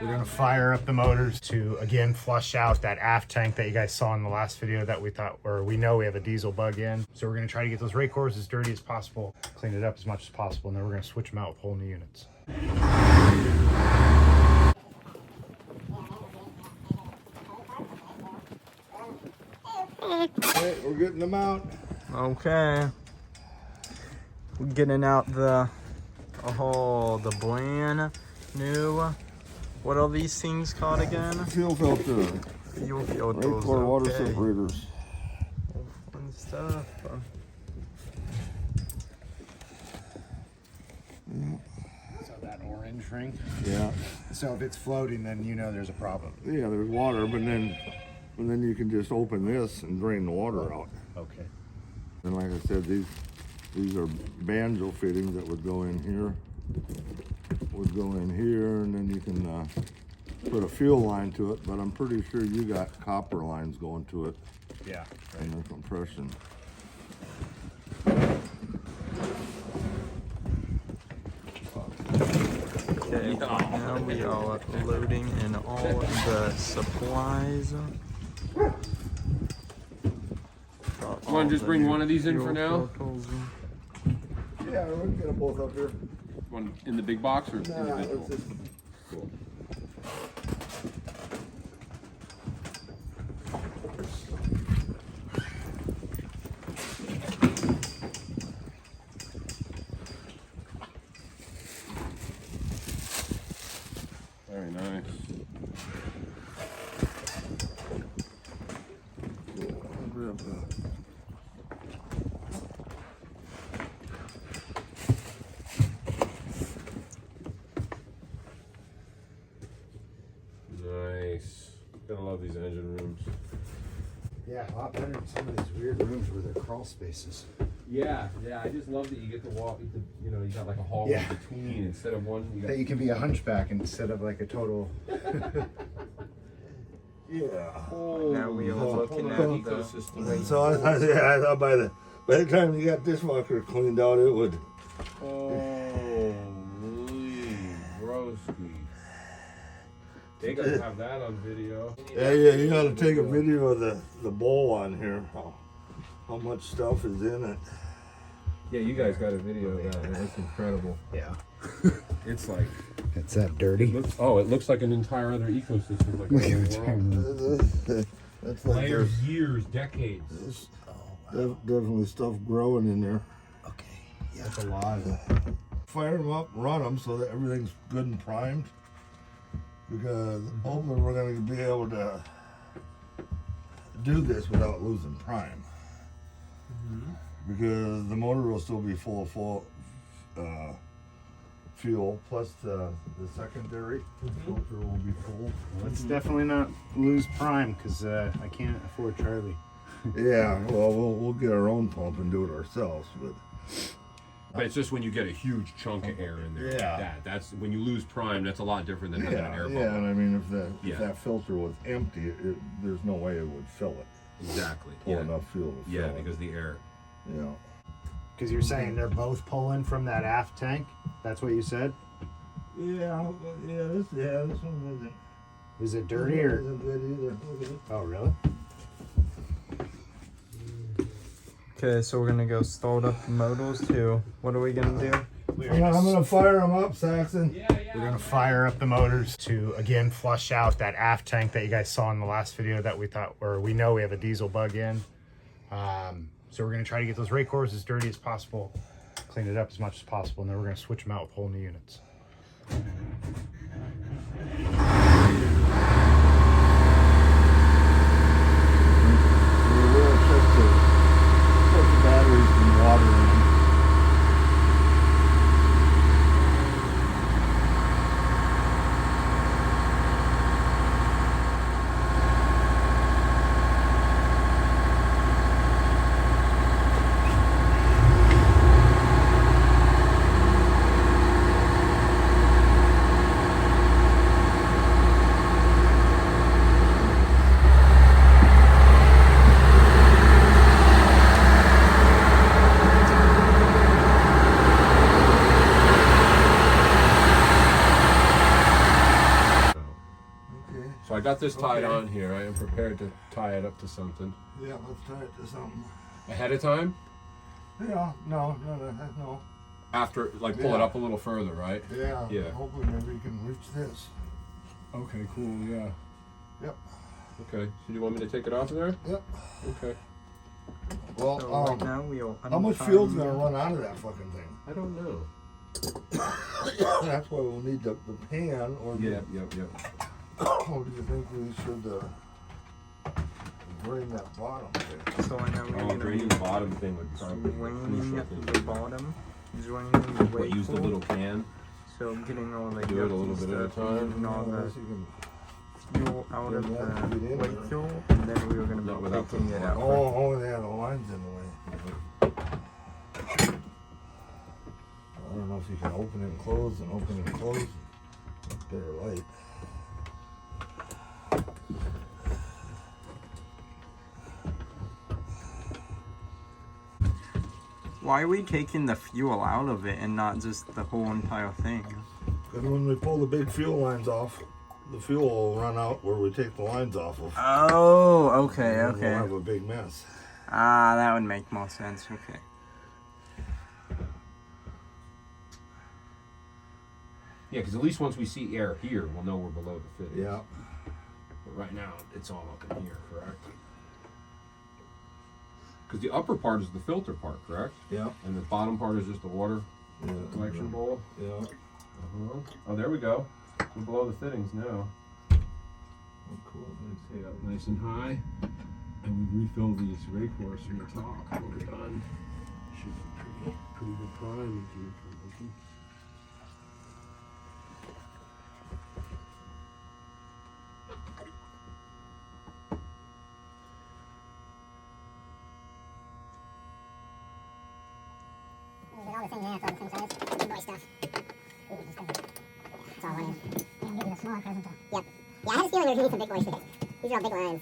We're gonna fire up the motors to again flush out that aft tank that you guys saw in the last video that we thought, or we know we have a diesel bug in. So we're gonna try to get those rake cores as dirty as possible, clean it up as much as possible, and then we're gonna switch them out with whole new units. Okay, we're getting them out. Okay. We're getting out the brand new, what are these things called again? Fuel filter. Fuel filters. Rake core water okay. separators. Fun stuff. So that orange ring. Yeah. So if it's floating, then you know there's a problem. Yeah, there's water, but then you can just open this and drain the water out. Okay. And like I said, these are banjo fittings that would go in here. Would go in here, and then you can put a fuel line to it. But I'm pretty sure you got copper lines going to it. Yeah. And the compression. Okay, now we are loading in all the supplies. You want to just bring one of these in for now? Yeah, we can get them both up here. One in the big box or individual? It's just, Cool. Very nice. I'll grab that. Nice. Gotta love these engine rooms. Yeah, a lot better than some of these weird rooms where they're crawl spaces. Yeah, I just love that you get to walk. You got like a hallway Yeah. between instead of one. That you can be a hunchback instead of like a total. Yeah. Now we are looking at the ecosystem. So I thought by the time you got this fucker cleaned out, it would. Holy broski. They gotta have that on video. Yeah, you gotta take a video of the bowl on here. How much stuff is in it. Yeah, you guys got a video of that, and it's incredible. Yeah. It's like It's that dirty. it looks like an entire other ecosystem, like the world. That's like Layers, years, decades. there's definitely stuff growing in there. Okay. Yeah. That's a lot. Fire them up, run them so that everything's good and primed. Because hopefully we're going to be able to do this without losing prime. Because the motor will still be full of fuel, plus the secondary filter will be full. Let's definitely not lose prime because I can't afford Charlie. Yeah, well, we'll get our own pump and do it ourselves, But it's just when you get a huge chunk of air in there. Yeah. Like that's when you lose prime. That's a lot different than having an air bubble. yeah, and I mean if Yeah. that filter was empty, there's no way it would fill it. Exactly. Pull Yeah. enough fuel to fill Yeah, it. because the air. Yeah. Because you're saying they're both pulling from that aft tank? That's what you said? Yeah, this one isn't. Is it dirty or? Isn't good either. Look at it. Oh, really? Okay, so we're gonna go start up the motors too. What are we gonna do? We're I'm gonna fire them up, Saxon. We're gonna fire up the motors to again flush out that aft tank that you guys saw in the last video that we thought, or we know we have a diesel bug in. So we're gonna try to get those rake cores as dirty as possible, clean it up as much as possible, and then we're gonna switch them out with whole new units. We're gonna check the batteries and water in. So I got this tied Okay. on here. I am prepared to tie it up to something. Yeah, let's tie it to something. Ahead of time? Yeah, no. After, like, pull it Yeah. up a little further, right? Yeah. Yeah. Hopefully maybe you can reach this. Okay, cool, yeah. Yep. Okay, so do you want me to take it off of there? Yep. Okay. Well, So right now we are how much fuel's gonna run out of that fucking thing? I don't know. That's why we'll need the pan or the, Yep. or do you think we should drain that bottom thing? So I know we're Oh, gonna draining be the bottom thing would probably be draining crucial thing. the bottom, draining the What, use the weight little can? So getting all the Do it a little yucky bit at a stuff, time. getting all the Unless you can- fuel out of Yeah, the get in weight there. fuel, and then we were gonna Not be without taking the it out. Oh, yeah, the line's in the way. I don't know if you can open and close and open and close. Better light. Why are we taking the fuel out of it and not just the whole entire thing? And when we pull the big fuel lines off, the fuel will run out where we take the lines off of. Oh, okay, And then okay. We'll have a big mess. Ah, that would make more sense. Okay. Yeah, because at least once we see air here, we'll know we're below the fittings. Yeah. But right now, it's all up in here, correct? Because the upper part is the filter part, correct? Yeah. And the bottom part is just the water Yeah. collection bowl? Yeah. Uh-huh. Oh, there we go. We're below the fittings now. Oh, cool. Stay up nice and high. And we refill these racecourse from the top when we're done. Should be pretty good prime. All the same, yeah, it's all the same size. Big boy stuff. Ooh, just gonna, it's all one in. Yeah, I'll give you the smaller present though. Yep. Yeah, I had a feeling there was gonna be some big boy sticks. These are all big lines.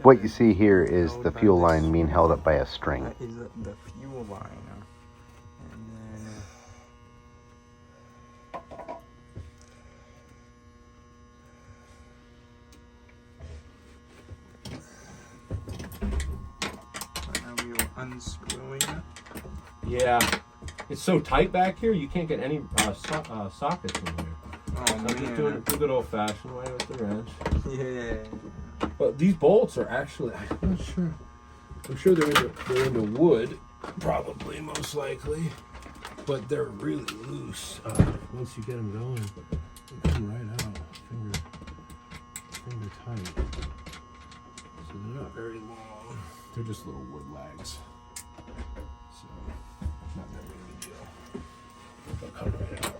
What you see here is the fuel line being held up by a string. That is the fuel line. And then. Now we will unscrewing it. Yeah. It's so tight back here, you can't get any sockets in there. Oh, So I'm just doing it the good old fashioned way with the wrench. Yeah. But these bolts are actually, I'm not sure. I'm sure they're in the wood, probably, most likely. But they're really loose. Once you get them going, they come right out. Finger tight. So they're not very long. They're just little wood lags. So, not that big of a deal. They'll come right out.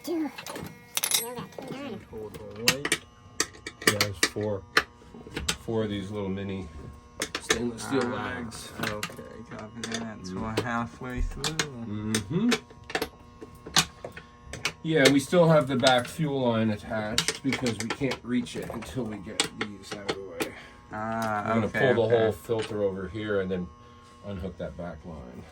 Two. You got two done. Total weight. Yeah, there's four of these little mini stainless steel lags. Okay, copy that. So we're halfway through. Mm-hmm. Yeah, we still have the back fuel line attached because we can't reach it until we get these out of the way. Ah, I'm gonna okay, pull the okay. whole filter over here and then unhook that back line.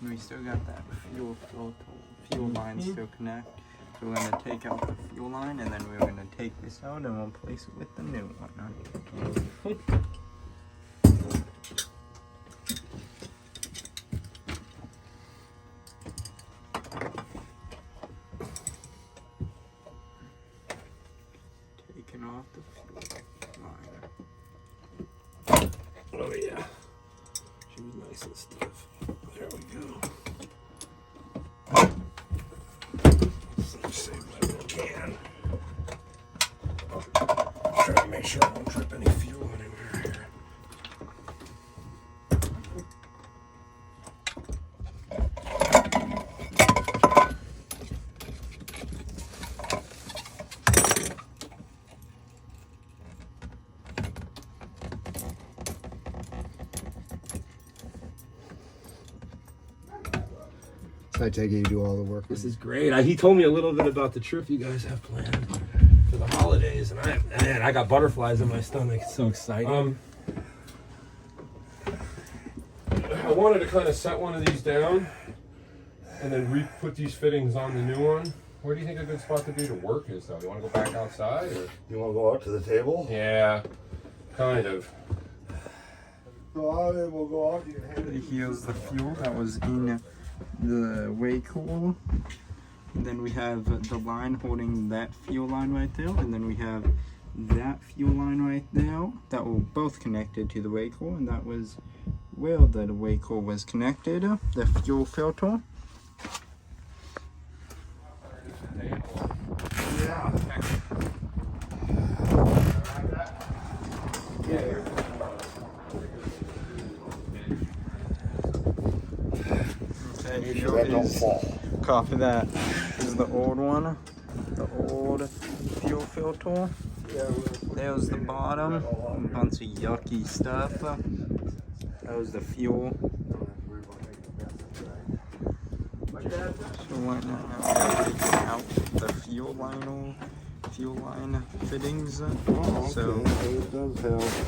We still got that fuel line still connect. So we're gonna take out the fuel line and then we're gonna take this out and we'll place it with the new one. Taking off the fuel line. Oh yeah. She was nice and stiff. There we go. Save what I can. Try to make sure I don't trip any fuel anywhere here. I take it you do all the work. This is great. He told me a little bit about the trip you guys have planned for the holidays, and I got butterflies in my stomach. It's so exciting. I wanted to kind of set one of these down and then re-put these fittings on the new one. Where do you think a good spot to be to work is, though? You want to go back outside? Or? You want to go out to the table? Yeah, kind of. Go out and we'll go out. You can hand it. Here's the fuel that was in the wake hole. And then we have the line holding that fuel line right there. And then we have that fuel line right there. That were both connected to the wake hole. And that was where the wake hole was connected. The fuel filter. Yeah. Okay, Sure that don't fall. copy that. This is the old one. The old fuel filter. There's the bottom. A bunch of yucky stuff. That was the fuel. So right now we're taking out the fuel line fittings. So it does have.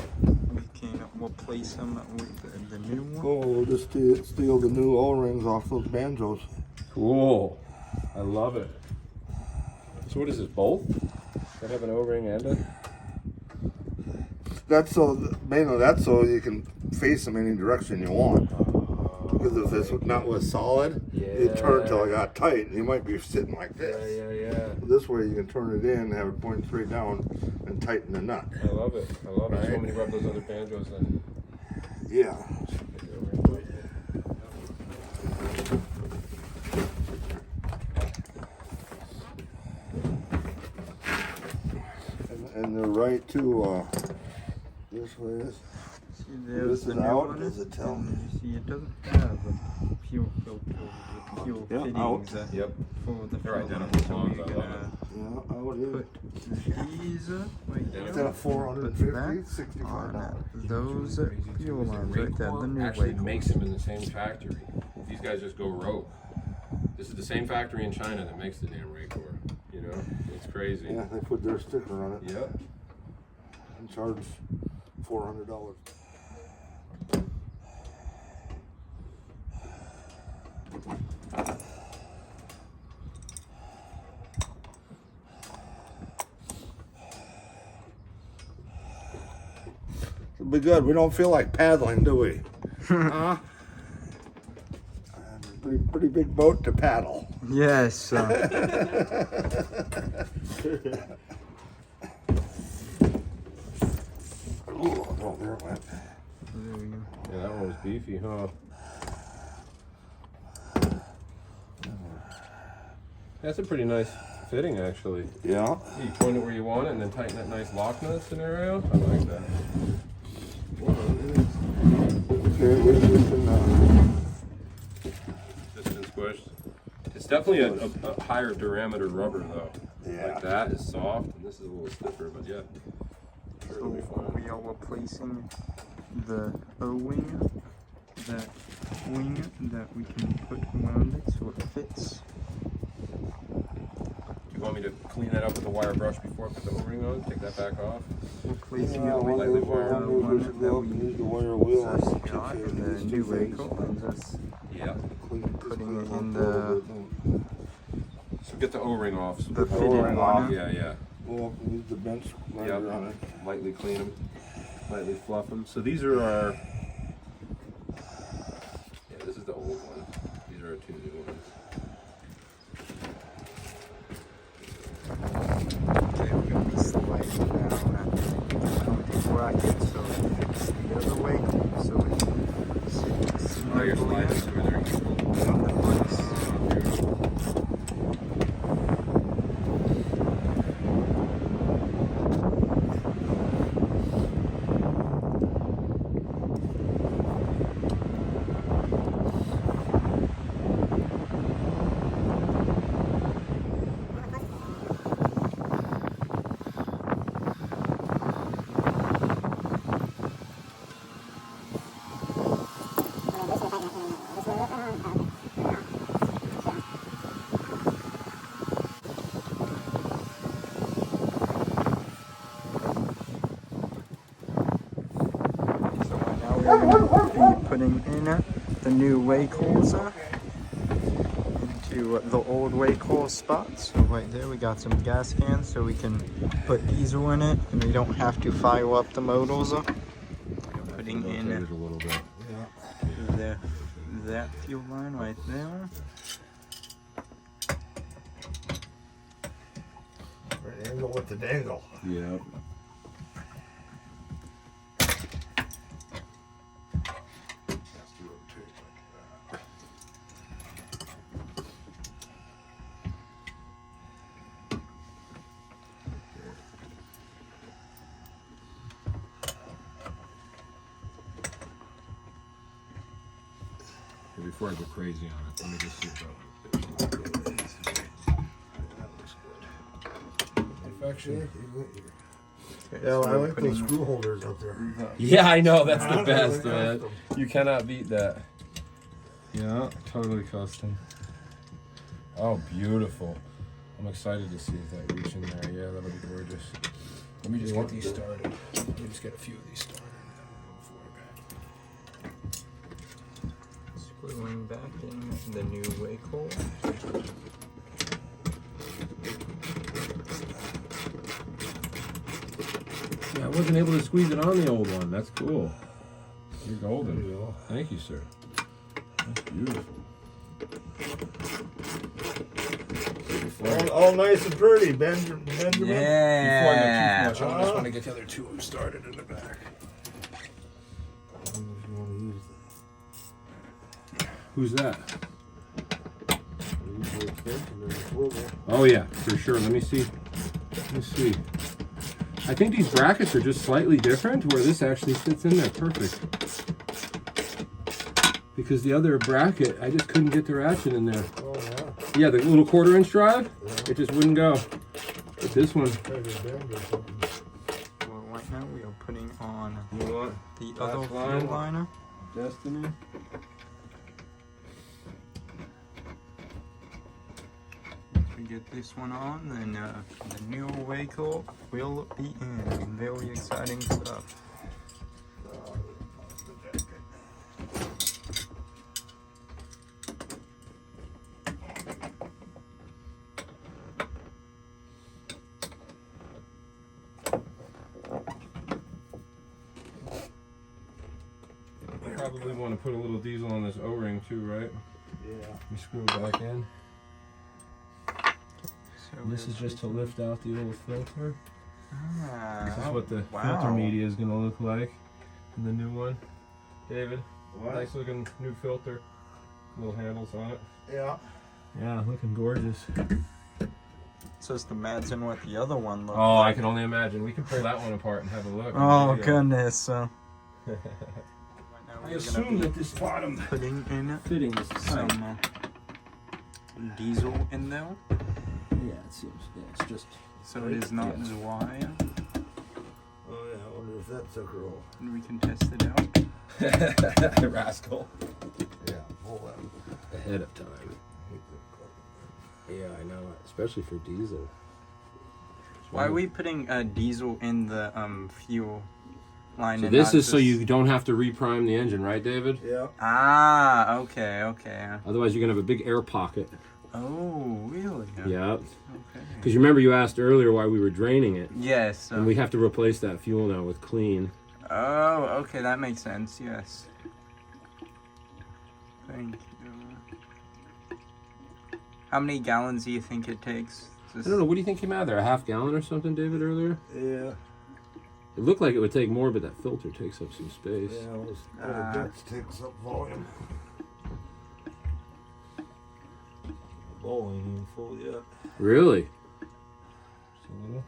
we can replace them with the new one. Oh, we'll just steal the new O-rings off those banjos. Cool. I love it. So what is this, both? Does that have an O-ring and a... That's mainly that's so you can face them any direction you want. Because if this nut was solid, it turned till it got tight. You might be sitting like this. Yeah. This way you can turn it in, have it point straight down, and tighten the nut. I love it. I love it. Right. So many rub those other banjos then. Yeah. And they're right too. This way is. See, there's This the is new out. one. Does it tell? And you see, it doesn't have a fuel filter with fuel Yeah, fittings out. Yep. for the They're fuel identical line. So ones, we're I gonna Yeah, out here. put these right there. Instead of 450, Put that $65. on those fuel lines right there. The new actually wake makes them in the same factory. These guys just go rogue. This is the same factory in China that makes the damn Raycor. You know, it's crazy. Yeah, they put their sticker on it Yep. and charge $400. It'll be good. We don't feel like paddling, do we? Huh? Pretty big boat to paddle. Yes. Ooh, oh, there it went. There we go. Yeah, that one was beefy, huh? That's a pretty nice fitting, actually. Yeah. You point it where you want it and then tighten that nice lock nut scenario. I like that. Okay, we can, Just been squished. It's definitely a higher diameter rubber, though. Yeah. Like that is soft, and this is a little stiffer, but yeah. Sure, it'll be fine. We are replacing the O-wing, that wing that we can put around it so it fits. You want me to clean that up with a wire brush before I put the O-ring on? Take that back off? Replacing yeah, it with lightly the wired. one that we use the wire wheel. got in the new vehicle and just Yeah. putting it in the So get the O-ring off. So The put fitting O-ring one. Yeah. We'll use the bench Yep. grinder on it. Lightly clean them. Lightly fluff them. So these are our... Yeah, this is the old one. These are our two new ones. okay, we're gonna be sliding down the bracket so it fits the other way so it sits Oh, you're snugly sliding to where they're equal. on the place. Beautiful. we're gonna be putting in the new wake holes into the old wake hole spots. So right there we got some gas cans so we can put diesel in it and we don't have to fire up the motors. Putting in a little bit. that fuel line right there. Right angle with the dangle. Yeah. Before I go crazy on it, let me just see perfection. Okay, Yeah, so I we're like putting those screw holders up there. Yeah, I know, that's the Yeah, best, totally man. custom. You cannot beat that. Yeah, totally custom. Oh, beautiful. I'm excited to see if that reach in there. Yeah, that'll be gorgeous. Let me just get these started. Let me just get a few of these started. screwing back in the new wake hole. Yeah, I wasn't able to squeeze it on the old one. That's cool. You're golden. Thank you, sir. That's beautiful. All nice and pretty, Benjamin. Before I go too Yeah. much, I just want to get the other two of them started in the back. Who's that? Oh yeah, for sure. Let me see. Let me see. I think these brackets are just slightly different, where this actually fits in there perfect. Because the other bracket, I just couldn't get the ratchet in there. Oh, yeah. Yeah, the little 1/4" drive, it just wouldn't go. But this one, Well, right now we are putting on you want the Last other line. fuel liner. Destiny? Once we get this one on, then the new wake hole will be in. Very exciting stuff. Probably want to put a little diesel on this O-ring too, right? Yeah. We screw it back in. So This is just to lift out the old filter. This is what the wow. filter media is going to look like in the new one. David, What? nice looking new filter. Little handles on it. Yeah. Yeah, looking gorgeous. Just imagine what the other one looks Oh, like. I can only imagine. We can pull that one apart and have a look. Oh Yeah. goodness. I assume that this bottom Putting in fitting is some diesel in there, Yeah, it seems. Yeah, it's just. so it is not Yeah. dry, Oh, yeah. I wonder if that took her off. and we can test it out. Rascal. Yeah. Pull that. Ahead of time. Yeah, I know. Especially for diesel. Why are we putting diesel in the fuel line? So and this not is so just- you don't have to reprime the engine, right, David? Yeah. Ah, okay, okay. Otherwise, you're gonna have a big air pocket. Oh, really? Yeah. Okay. Because you remember you asked earlier why we were draining it, Yes. and we have to replace that fuel now with clean. Oh, okay, that makes sense. Yes. Thank you. How many gallons do you think it takes? I don't know. What do you think came out of there? A half gallon or something, David? Earlier, Yeah. it looked like it would take more, but that filter takes up some space. Yeah. Those little bits takes up volume. Bowl ain't even full yet. Really? Just a little.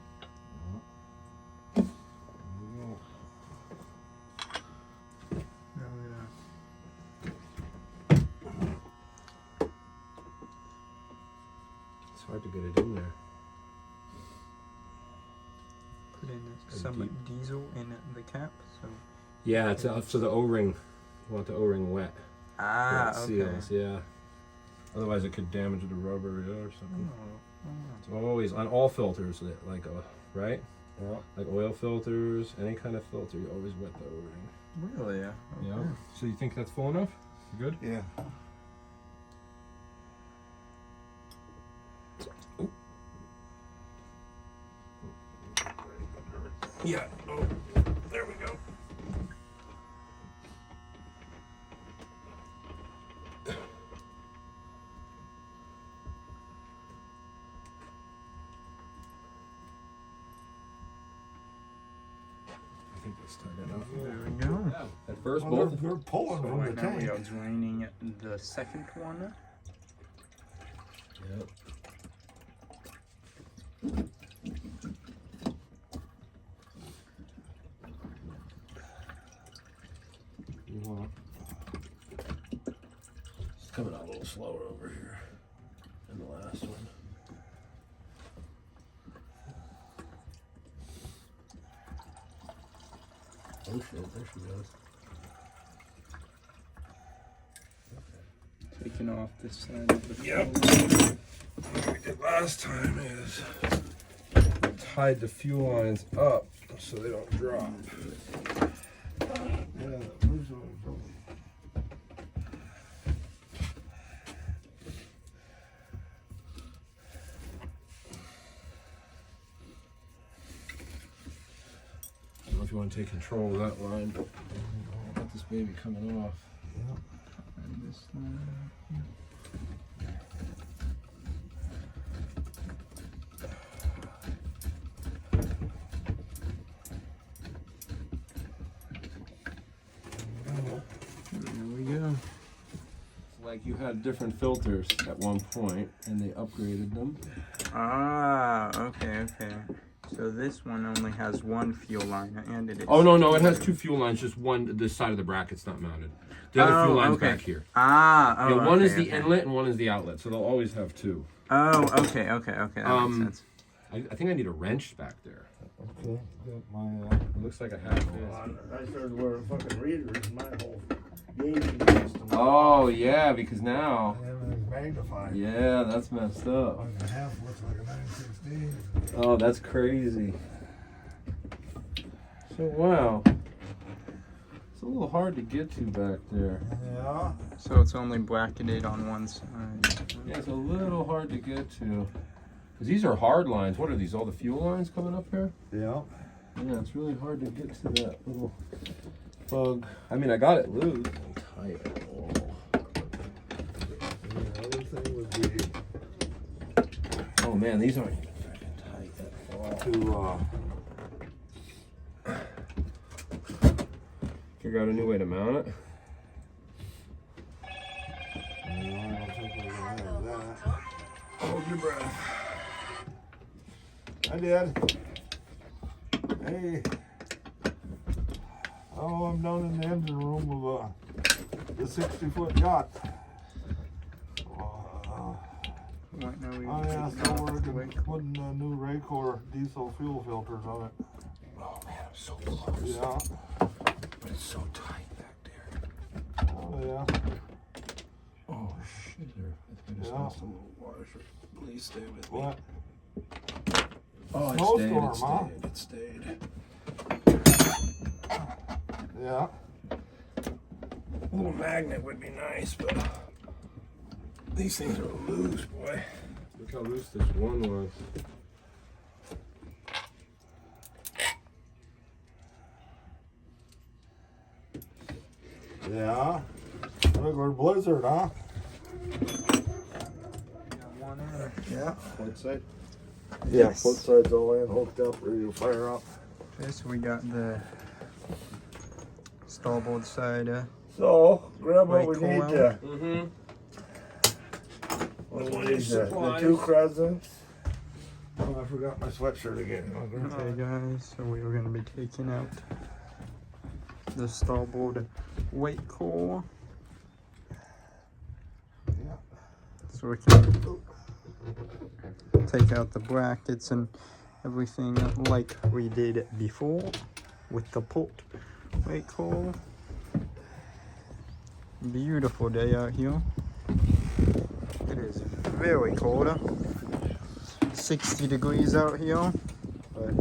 It's hard to get it in there. Put in A some deep- diesel in the cap. So. Yeah, it's so the O-ring. You want the O-ring wet. Ah, That okay. seals, yeah. Otherwise, it could damage the rubber or something. Oh, So always on all filters, like right? Yeah, like oil filters, any kind of filter, you always wet the O-ring. Really? Yeah. Yeah. So you think that's full enough? You good? Yeah. Yeah. Oh, there we go. I think that's tight enough. There we go. At first, Well, both. they're pulling So from right the now we are tank. draining the second one. Yep. It's coming out a little slower over here than the last one. Oh shit, there she goes. Taking off this side of the Yep. collar. What we did last time is we tied the fuel lines up so they don't drop. Yeah, where's the one? I don't know if you want to take control of that line, but I'll get this baby coming off. And this line. There we go. It's like you had different filters at one point and they upgraded them. Ah, okay. So this one only has one fuel line, and it is. Oh no, it has two fuel lines, just one, this side of the bracket's not mounted. The other fuel line's back here. Ah, oh, Yeah, one is okay, the okay. inlet and one is the outlet, so they'll always have two. Oh, okay, that makes sense. I think I need a wrench back there. Okay, got my, It looks like a half I started wearing fucking readers in my whole gauging system. Oh yeah, because now, Everything's magnified. yeah, that's messed up. Fucking half looks like a 916. Oh, that's crazy. So wow, it's a little hard to get to back there. Yeah. So it's only bracketed on one side. Yeah, it's a little hard to get to. Cause these are hard lines. What are these? All the fuel lines coming up here? Yeah. Yeah, it's really hard to get to that little bug. I mean, I got it loose and tight. Oh. The other thing would be Oh man, these aren't even freaking tight at all. to, Figure out a new way to mount it. I don't think we're gonna have that. Hold your breath. I did. Hey. Oh, I'm down in the engine room of the 60-foot yacht. Right now we Oh yeah, taking so off we're the wick. putting new Raycor diesel fuel filters on it. Oh man, I'm so close. Yeah. But it's so tight back there. Oh yeah. Oh shit, there. I just Yeah. lost a little washer. Please stay with me. What? Oh, it Snowstorm, stayed, huh? it stayed. Yeah. A little magnet would be nice, but these things are loose, boy. Look how loose this one was. Yeah. Regular blizzard, huh? Got one in. Yeah. Port side? Yeah, Yes. both sides all in, hooked up, ready to fire up. Okay, so we got the starboard side. So, grab what Right, we need coil. to. Mm-hmm. What we Plenty need of the supplies. 2 crescents. Oh, I forgot my sweatshirt again. I'll grab Okay, that. guys, so we are going to be taking out the starboard weight core. Yeah. So we can take out the brackets and everything like we did before with the port weight core. Beautiful day out here. It is very cold. 60 degrees out here. But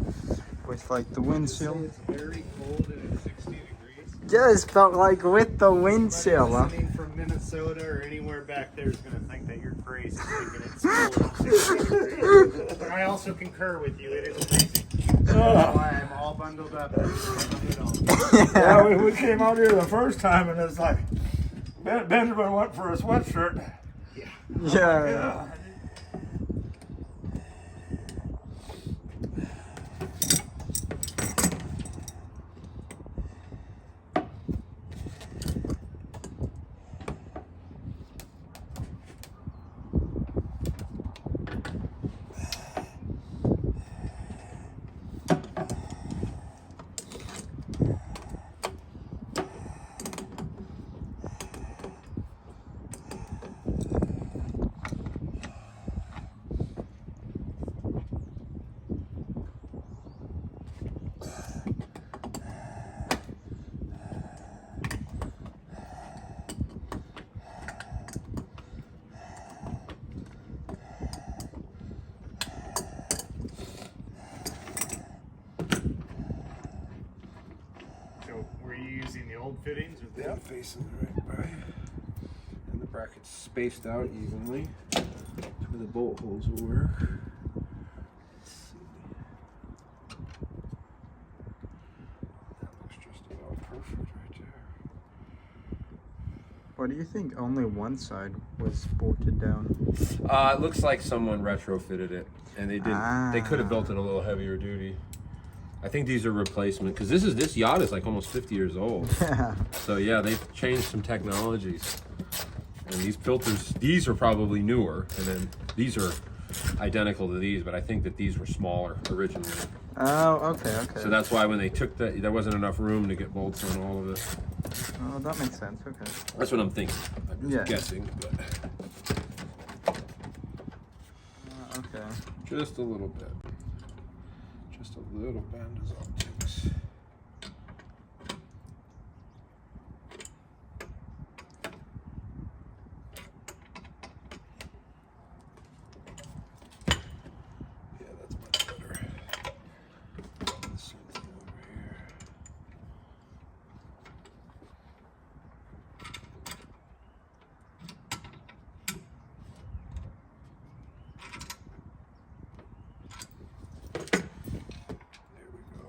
with like the windshield. It's very cold and it's 60 degrees. Yes, but like with the windchill. Huh? Listening from Minnesota or anywhere back there is going to think that you're crazy thinking it's cold and 60 degrees. But I also concur with you. It is freezing. That's why I'm all bundled up. Yeah, we came out here the first time and it's like, Benjamin went for a sweatshirt. Yeah. So, were you using the old fittings? Or Yeah, facing the right way. And the brackets spaced out evenly so the bolt holes will work. Let's see. That looks just about perfect right there. What do you think? Only one side was bolted down. It looks like someone retrofitted it, and they did. They could have built it a little heavier duty. I think these are replacement because this yacht is like almost 50 years old. Yeah. So yeah, they've changed some technologies, and these filters, these are probably newer, and then these are identical to these, but I think that these were smaller originally. Oh, okay. So that's why when they took there wasn't enough room to get bolts on all of it. Oh, that makes sense. Okay. That's what I'm thinking. I'm just Yeah. guessing, but Okay. just a little bit. Just a little bend is all it takes. Yeah, that's much better. This thing over here. There we go.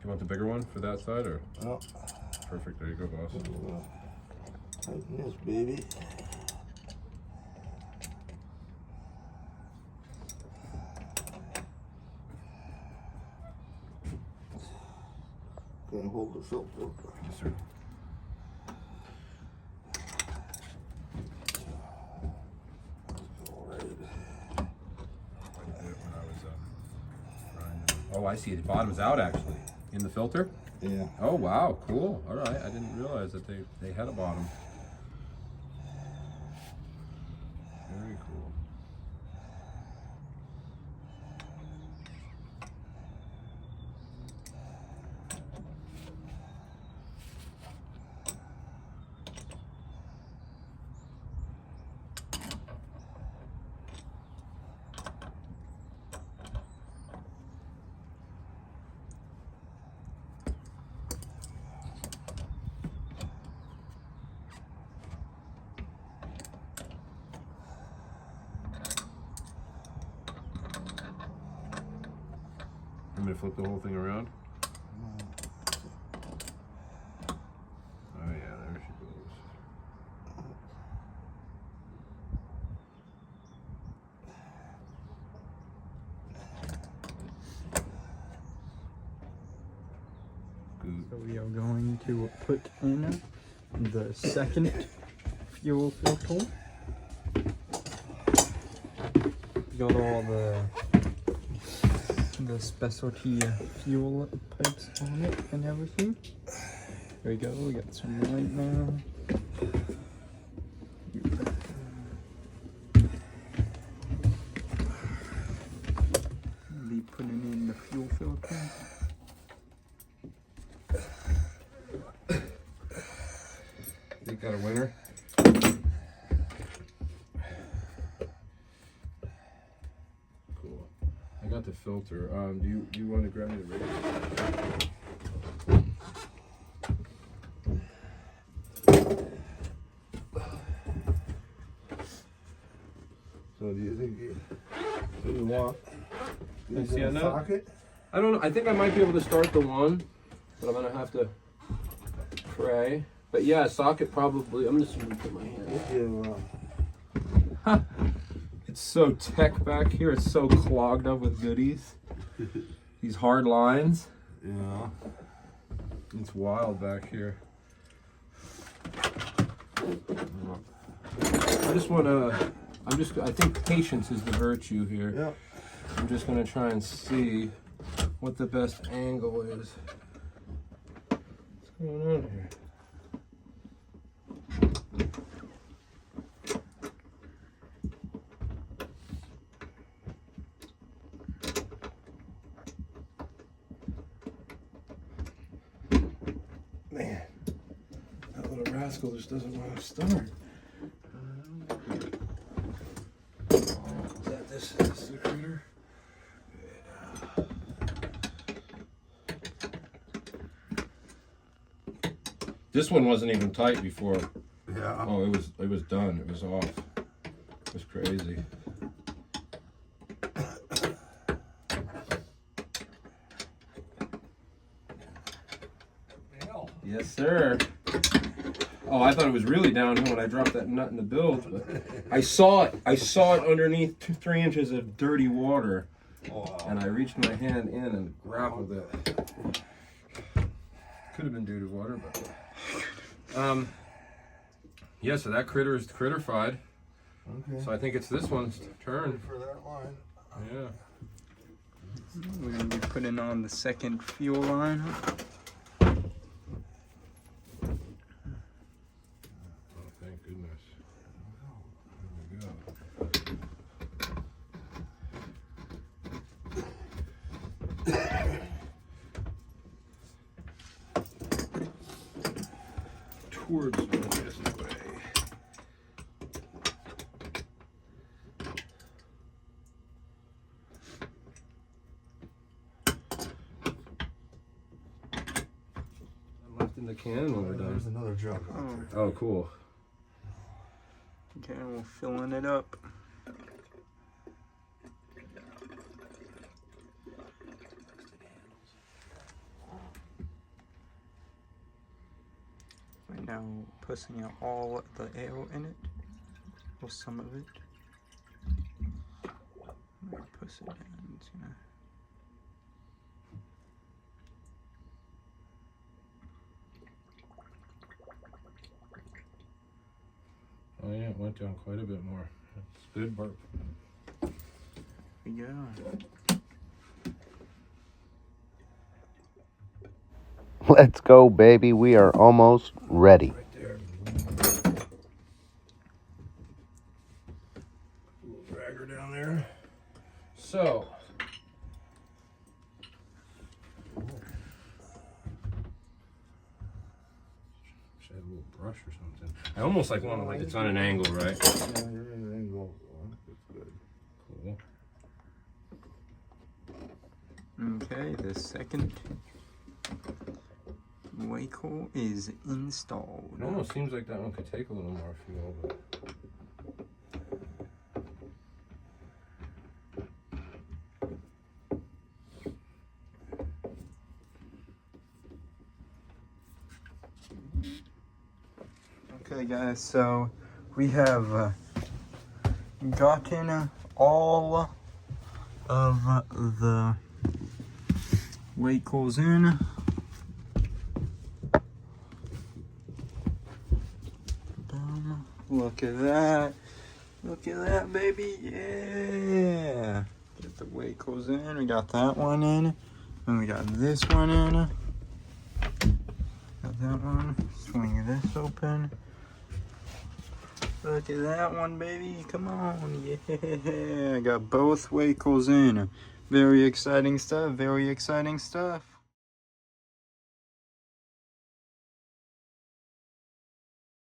You want the bigger one for that side, or? Oh, Perfect, there you go, boss. tighten this baby. Gonna hold the filter. Yes, sir. Oh, I see. The bottom is out actually in the filter. Yeah. Oh wow, cool. All right, I didn't realize that they had a bottom. Very cool. I'm gonna flip the whole thing around. Oh yeah, there she goes. Good. So we are going to put in the second fuel filter. Got all the specialty fuel pipes on it and everything. There we go, we got some right now. open. You got a winner? Cool. I got the filter. Do you want to grab me the radio? So do you think you want? I see a nut. Socket? I don't know. I think I might be able to start the one, but I'm gonna have to pray. But yeah, socket probably. I'm just gonna put my hand. Yeah. It's so tech back here. It's so clogged up with goodies. These hard lines. Yeah. It's wild back here. I just want to. I think patience is the virtue here. Yeah. I'm just gonna try and see what the best angle is. What's going on here? Man, that little rascal just doesn't want to start. Is that this critter? Yeah. This one wasn't even tight before. Yeah. Oh, it was done. It was off. It was crazy. Yes, sir. Oh, I thought it was really downhill when I dropped that nut in the bilge, but I saw it. I saw it underneath 3 inches of dirty water, and I reached my hand in and grappled it. Could have been due to water, but yeah. So that critter is critterfied. Okay. So I think it's this one's turn. For that line. Yeah. We're gonna be putting on the second fuel line. Thank goodness. There we go. Towards this way. I'm left in the can when we're done. There's another jug. Oh, cool. Okay, we're filling it up. Right now, pushing out all the air in it, or some of it. I'm gonna push it down. It's gonna... Oh yeah, it went down quite a bit more. It's good burp. Yeah. Let's go, baby. We are almost ready. Right there. Little dragger down there. So. Should have a little brush or something. I almost like want to, like it's on an angle, right? Yeah, you're in an angle. That's good. Cool. Okay, the second wake hole is installed. It almost seems like that one could take a little more fuel, but. Okay guys, so we have gotten all of the wake holes in. Boom. Look at that. Look at that, baby. Yeah. Get the wake holes in. We got that one in. And we got this one in. Got that one. Swing this open. Look at that one, baby. Come on. Yeah. I got both wake holes in. Very exciting stuff. Very exciting stuff.